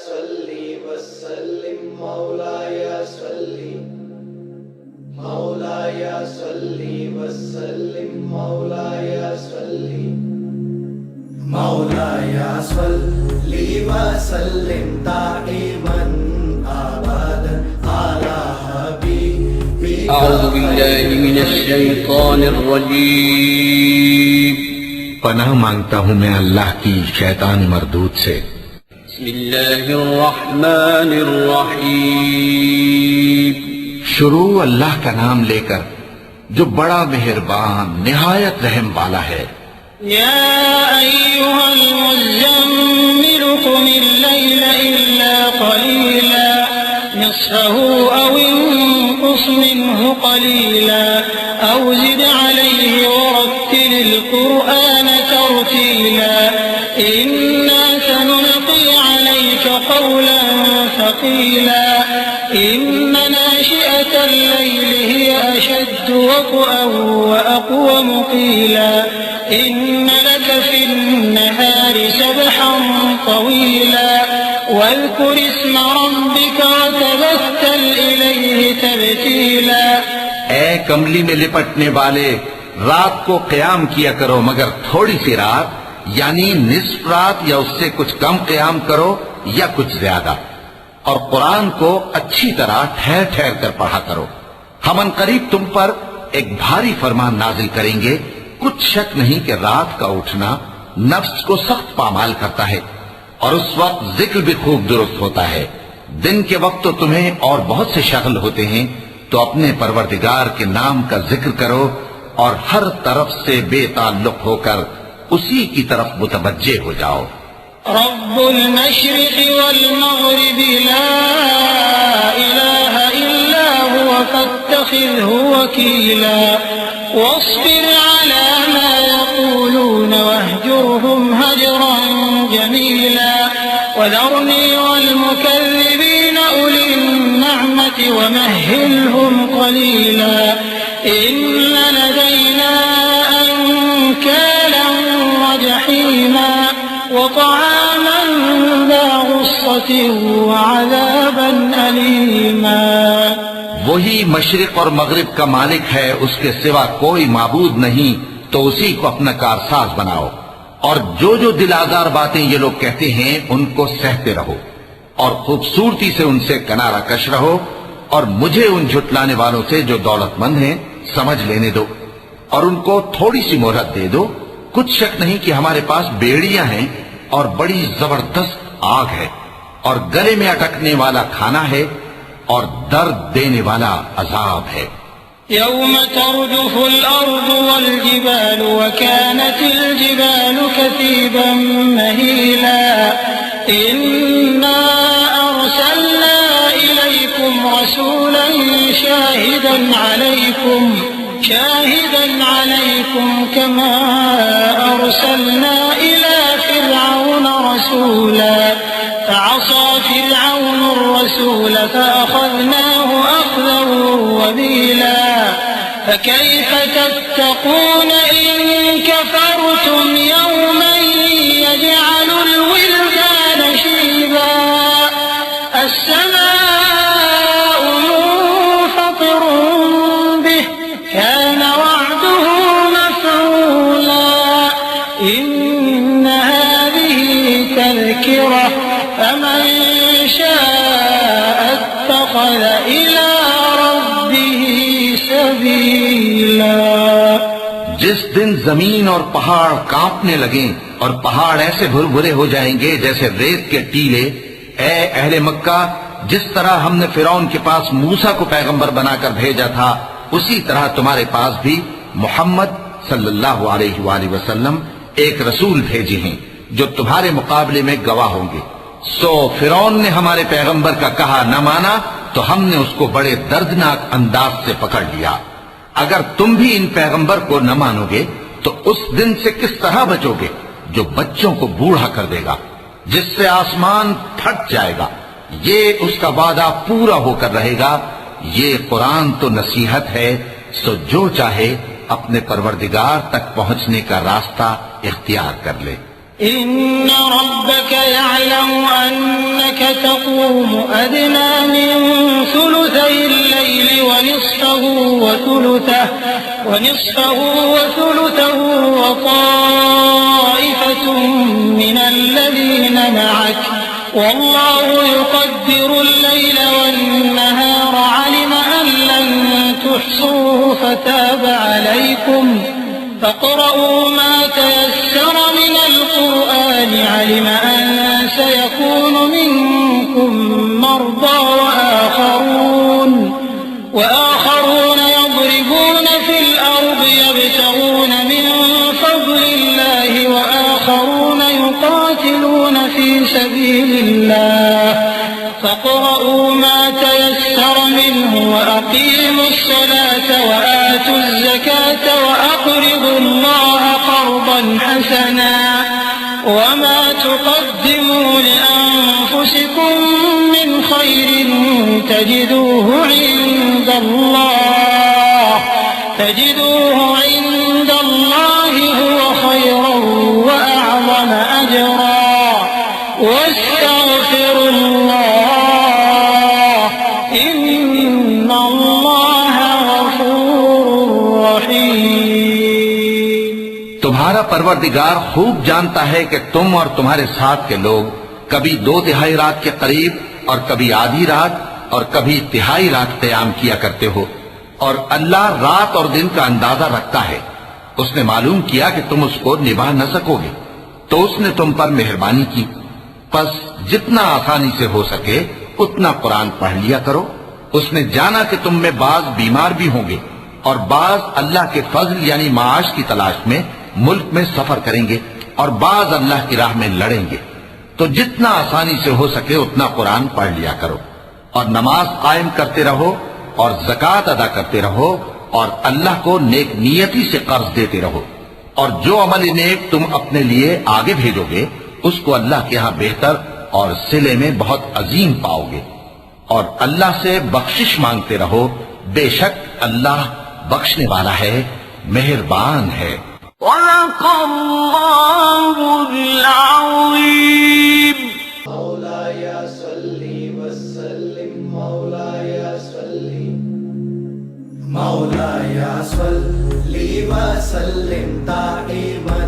صلی وسلم مولاي صلی مولاي صلی وسلم مولاي صلی مولاي صلی وسلم دائما ابدا على حبيبك. اعوذ باللہ من الشیطان الرجیم. پناہ مانگتا ہوں میں اللہ کی شیطان مردود سے. بسم اللہ الرحمن الرحیم. شروع اللہ کا نام لے کر جو بڑا مہربان نہایت رحم والا ہے. یا ایھا المزمل قم اللیل الا قلیلا نصفه او انقص منه قلیلا او زد علیہ ورتل القرآن ترتیلا انا سنلقی علیک قولا ثقیلا ان ناشئة الليل هي أشد وطئا وأقوم قيلا إن لك في النهار سبحا طويلا واذكر اسم ربك وتبتل إليه تبتيلا. اے کملی میں لپٹنے والے، رات کو قیام کیا کرو مگر تھوڑی سی رات، یعنی نصف رات یا اس سے کچھ کم قیام کرو یا کچھ زیادہ، اور قرآن کو اچھی طرح ٹھہر ٹھہر کر پڑھا کرو. ہم ان قریب تم پر ایک بھاری فرمان نازل کریں گے. کچھ شک نہیں کہ رات کا اٹھنا نفس کو سخت پامال کرتا ہے، اور اس وقت ذکر بھی خوب درست ہوتا ہے. دن کے وقت تو تمہیں اور بہت سے شغل ہوتے ہیں، تو اپنے پروردگار کے نام کا ذکر کرو اور ہر طرف سے بے تعلق ہو کر اسی کی طرف متوجہ ہو جاؤ. رب المشرق والمغرب لا إله إلا هو فاتخذه وكيلا واصبر على ما يقولون واهجرهم هجرا جميلا وذرني والمكذبين أولي النعمة ومهلهم قليلا إن لدينا أنكالا وجحيما وطعاما ذا غصة وعذابا أليما. وہی مشرق اور مغرب کا مالک ہے، اس کے سوا کوئی معبود نہیں، تو اسی کو اپنا کارساز بناؤ. اور جو دل آزار باتیں یہ لوگ کہتے ہیں ان کو سہتے رہو، اور خوبصورتی سے ان سے کنارہ کش رہو، اور مجھے ان جھٹلانے والوں سے جو دولت مند ہیں سمجھ لینے دو، اور ان کو تھوڑی سی مہلت دے دو. کچھ شک نہیں کہ ہمارے پاس بیڑیاں ہیں اور بڑی زبردست آگ ہے، اور گلے میں اٹکنے والا کھانا ہے، اور درد دینے والا عذاب ہے. يوم ترجف الأرض والجبال وكانت الجبال كثيبا مهيلا إنا أرسلنا إليكم رسولا شاهدا عليكم كما أرسلنا إلى فرعون رسولا فعصى فرعون الرسول فأخذناه أخذا وبيلا فكيف تتقون إن كفرتم يوما يجعل الولدان شيبا السماء منفطر به كان وعده مفعولا إن هذه تذكرة فمن شاء اتخذ إلى ربه سبيلا. جس دن زمین اور پہاڑ کانپنے لگیں اور پہاڑ ایسے بھربھرے ہو جائیں گے جیسے ریت کے ٹیلے، اے اہل مکہ، جس طرح ہم نے فرعون کے پاس موسیٰ کو پیغمبر بنا کر بھیجا تھا، اسی طرح تمہارے پاس بھی محمد صلی اللہ علیہ وآلہ وسلم ایک رسول بھیجے ہیں جو تمہارے مقابلے میں گواہ ہوں گے. سو فرعون نے ہمارے پیغمبر کا کہا نہ مانا تو ہم نے اس کو بڑے دردناک انداز سے پکڑ لیا. اگر تم بھی ان پیغمبر کو نہ مانو گے تو اس دن سے کس طرح بچو گے جو بچوں کو بوڑھا کر دے گا، جس سے آسمان پھٹ جائے گا. یہ اس کا وعدہ پورا ہو کر رہے گا. یہ قرآن تو نصیحت ہے، سو جو چاہے اپنے پروردگار تک پہنچنے کا راستہ اختیار کر لے. إن ربك يعلم أنك ذلك تقوم أدنى من ثلثي الليل ونصفه وثلثه وطائفة من الذين معك والله يقدر الليل والنهار علم أن لن تحصوه فتاب عليكم فاقرؤوا ما تيسر من القرآن علم أن سيكون منكم مرضى وآخرون يضربون في الأرض يبتغون من فضل الله وآخرون يقاتلون في سبيل الله فاقرؤوا ما تيسر منه وأقيموا الصلاة وآتوا الزكاة وأقرضوا الله قرضا حسنا وما تقدموا لأنفسكم من خير تجدوه عند الله هو خيرا وأعظم أجرا واستغفروا الله إن الله غفور رحيم. تمہارا پروردگار خوب جانتا ہے کہ تم اور تمہارے ساتھ کے لوگ کبھی 2/3 رات کے قریب اور کبھی آدھی رات اور کبھی تہائی رات قیام کیا کرتے ہو، اور اللہ رات اور دن کا اندازہ رکھتا ہے. اس نے معلوم کیا کہ تم اس کو نبھا نہ سکو گے تو اس نے تم پر مہربانی کی، پس جتنا آسانی سے ہو سکے اتنا قرآن پڑھ لیا کرو. اس نے جانا کہ تم میں بعض بیمار بھی ہوں گے اور بعض اللہ کے فضل یعنی معاش کی تلاش میں ملک میں سفر کریں گے اور بعض اللہ کی راہ میں لڑیں گے، تو جتنا آسانی سے ہو سکے اتنا قرآن پڑھ لیا کرو اور نماز قائم کرتے رہو اور زکوٰۃ ادا کرتے رہو اور اللہ کو نیک نیتی سے قرض دیتے رہو، اور جو عمل نیک تم اپنے لیے آگے بھیجو گے اس کو اللہ کے ہاں بہتر اور صلے میں بہت عظیم پاؤ گے. اور اللہ سے بخشش مانگتے رہو، بے شک اللہ بخشنے والا ہے، مہربان ہے. صدق اللہ العظیم. مولاي صل وسلم مولاي صل مولاي صل وسلم دائما